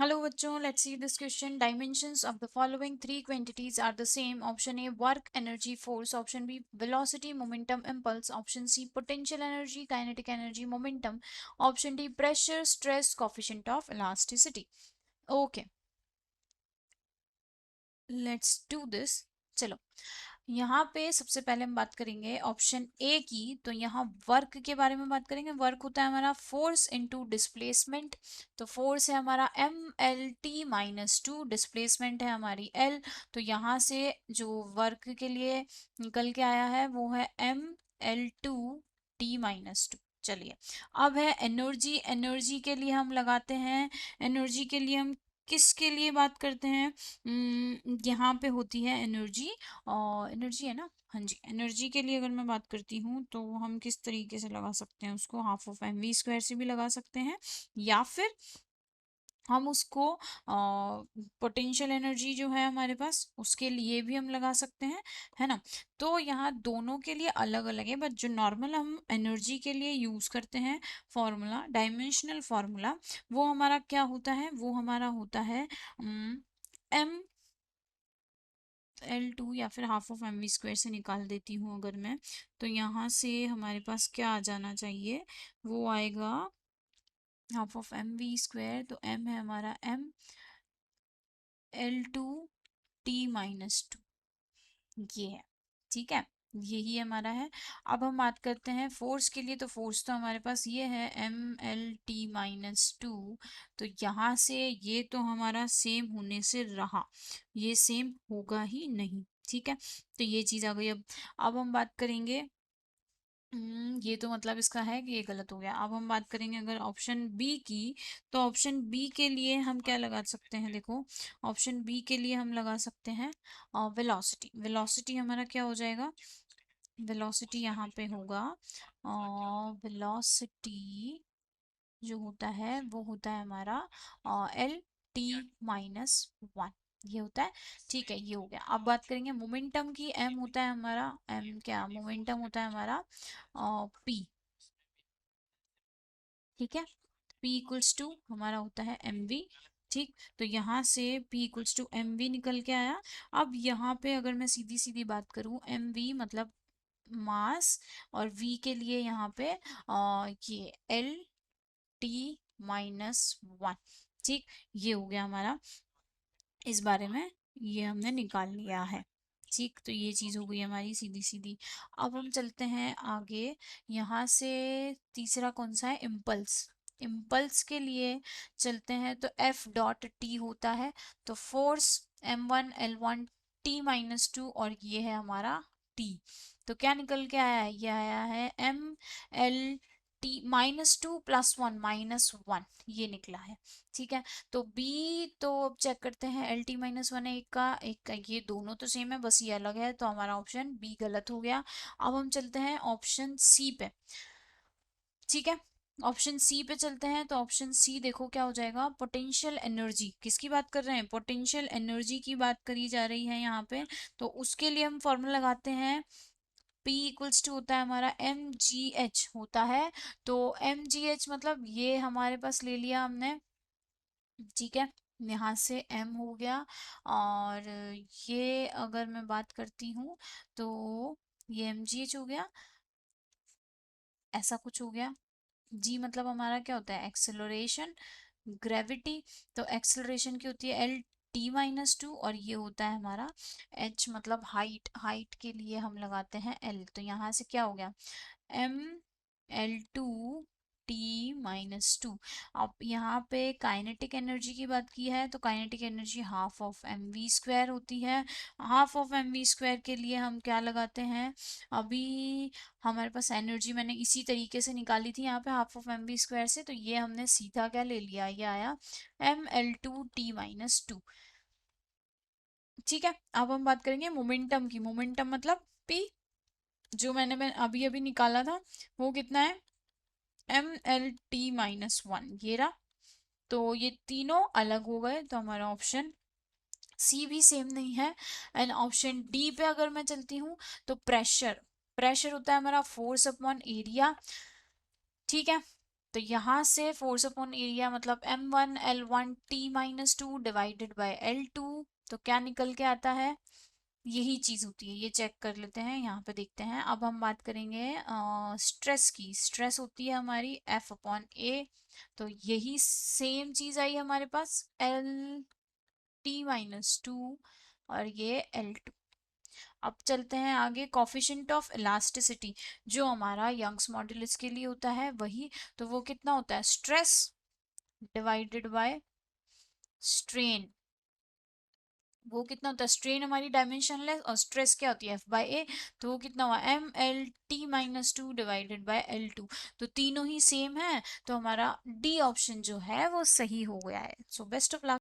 Hello बच्चों, let's see this question. Dimensions of the following three quantities are the same. Option A work, energy, force. Option B velocity, momentum, impulse. Option C potential energy, kinetic energy, momentum. Option D pressure, stress, coefficient of elasticity. Okay, let's do this. चलो, यहाँ पे सबसे पहले हम बात करेंगे option A की। तो यहाँ वर्क के बारे में बात करेंगे। वर्क होता है हमारा फोर्स इनटू डिस्प्लेसमेंट। तो फोर्स है हमारा m l t - 2, डिस्प्लेसमेंट है हमारी l। तो यहाँ से जो वर्क के लिए निकल के आया है वो है m l2 t - 2। चलिए, अब है एनर्जी। एनर्जी के लिए हम लगाते हैं, एनर्जी के लिए हम किसके लिए बात करते हैं? यहाँ पे होती है एनर्जी, और एनर्जी है ना, हाँ जी। एनर्जी के लिए अगर मैं बात करती हूँ तो हम किस तरीके से लगा सकते हैं उसको, हाफ ऑफ mv² से भी लगा सकते हैं, या फिर हम उसको पोटेंशियल एनर्जी जो है हमारे पास उसके लिए भी हम लगा सकते हैं, है ना। तो यहाँ दोनों के लिए अलग अलग है, बट जो नॉर्मल हम एनर्जी के लिए यूज करते हैं फॉर्मूला, डायमेंशनल फॉर्मूला, वो हमारा क्या होता है? वो हमारा होता है m l2, या फिर हाफ ऑफ mv² से निकाल देती हूँ अगर मैं, तो यहाँ से हमारे पास क्या आ जाना चाहिए? वो आएगा हाफ ऑफ mv²। तो m है हमारा m l2 t - 2, ये है, ठीक है। यही हमारा है। अब हम बात करते हैं फोर्स के लिए। तो फोर्स तो हमारे पास ये है m l t - 2। तो यहाँ से ये तो हमारा सेम होने से रहा, ये सेम होगा ही नहीं, ठीक है। तो ये चीज़ आ गई। अब हम बात करेंगे, ये तो मतलब इसका है कि ये गलत हो गया। अब हम बात करेंगे अगर ऑप्शन बी की। तो ऑप्शन बी के लिए हम क्या लगा सकते हैं? देखो, ऑप्शन बी के लिए हम लगा सकते हैं वेलोसिटी। वेलोसिटी हमारा क्या हो जाएगा? वेलोसिटी यहाँ पे होगा, वेलोसिटी जो होता है वो होता है हमारा l t - 1, ये होता है, ठीक है। ये हो गया। अब बात करेंगे मोमेंटम की। m होता है हमारा, m क्या, मोमेंटम होता है हमारा p, ठीक है। p इक्वल्स टू हमारा होता है mv, ठीक। तो यहाँ से p इक्वल्स टू mv निकल के आया। अब यहाँ पे अगर मैं सीधी सीधी बात करूँ, mv मतलब मास, और v के लिए यहाँ पे ये l t - 1, ठीक। ये हो गया हमारा, इस बारे में ये हमने निकाल लिया है, ठीक। तो ये चीज़ हो गई हमारी सीधी सीधी। अब हम चलते हैं आगे। यहाँ से तीसरा कौन सा है? इम्पल्स। इम्पल्स के लिए चलते हैं तो F.t होता है। तो फोर्स m1l1 t - 2, और ये है हमारा t। तो क्या निकल के आया है? ये आया है m l t - 2 + 1 - 1, ये निकला है, ठीक है। तो बी तो अब चेक करते हैं, LT - 1 है एक का, एक का, ये दोनों तो सेम है, बस ये अलग है। तो हमारा ऑप्शन बी गलत हो गया। अब हम चलते हैं ऑप्शन सी पे, ठीक है। ऑप्शन सी पे चलते हैं। तो ऑप्शन सी देखो क्या हो जाएगा? पोटेंशियल एनर्जी, किसकी बात कर रहे हैं? पोटेंशियल एनर्जी की बात करी जा रही है यहाँ पे। तो उसके लिए हम फॉर्मूला लगाते हैं, P इक्वल्स टू होता है हमारा mgh होता है। तो mgh मतलब ये हमारे पास ले लिया हमने, ठीक है। यहाँ से m हो गया, और ये अगर मैं बात करती हूँ तो ये mgh हो गया, ऐसा कुछ हो गया। g मतलब हमारा क्या होता है? Acceleration, gravity. तो एक्सेलरेशन की होती है l t - 2, और ये होता है हमारा h मतलब हाइट। हाइट के लिए हम लगाते हैं l। तो यहाँ से क्या हो गया? m l2 t - 2। अब यहाँ पे काइनेटिक एनर्जी की बात की है। तो kinetic energy half of mv² होती है। हाफ ऑफ mv² के लिए हम क्या लगाते हैं? अभी हमारे पास एनर्जी मैंने इसी तरीके से निकाली थी यहाँ पे हाफ ऑफ mv² से। तो ये हमने सीधा क्या ले लिया? ये आया ml2 t - 2, ठीक है। अब हम बात करेंगे मोमेंटम की। मोमेंटम मतलब p, जो मैं अभी अभी निकाला था वो कितना है? ml t - 1, ये रहा। तो ये तीनों अलग हो गए। तो हमारा ऑप्शन सी भी सेम नहीं है। एंड ऑप्शन डी पे अगर मैं चलती हूँ तो प्रेशर, प्रेशर होता है हमारा फोर्स अपॉन एरिया, ठीक है। तो यहाँ से फोर्स अपॉन एरिया मतलब m1 L1 T-2 divided by L2, तो क्या निकल के आता है, यही चीज होती है। ये चेक कर लेते हैं, यहाँ पे देखते हैं। अब हम बात करेंगे स्ट्रेस की। स्ट्रेस होती है हमारी F/A, तो यही सेम चीज आई हमारे पास L T-2 और ये L2। अब चलते हैं आगे, कोफिशिएंट ऑफ इलास्टिसिटी जो हमारा यंग्स मॉड्यूलस के लिए होता है वही, तो वो कितना होता है, स्ट्रेस डिवाइडेड बाय स्ट्रेन। वो कितना होता है, स्ट्रेन हमारी डायमेंशनलेस और स्ट्रेस क्या होती है F/A, तो वो कितना हुआ MLT-2 डिवाइडेड बाय L2। तो तीनों ही सेम है, तो हमारा डी ऑप्शन जो है वो सही हो गया है। So best of luck.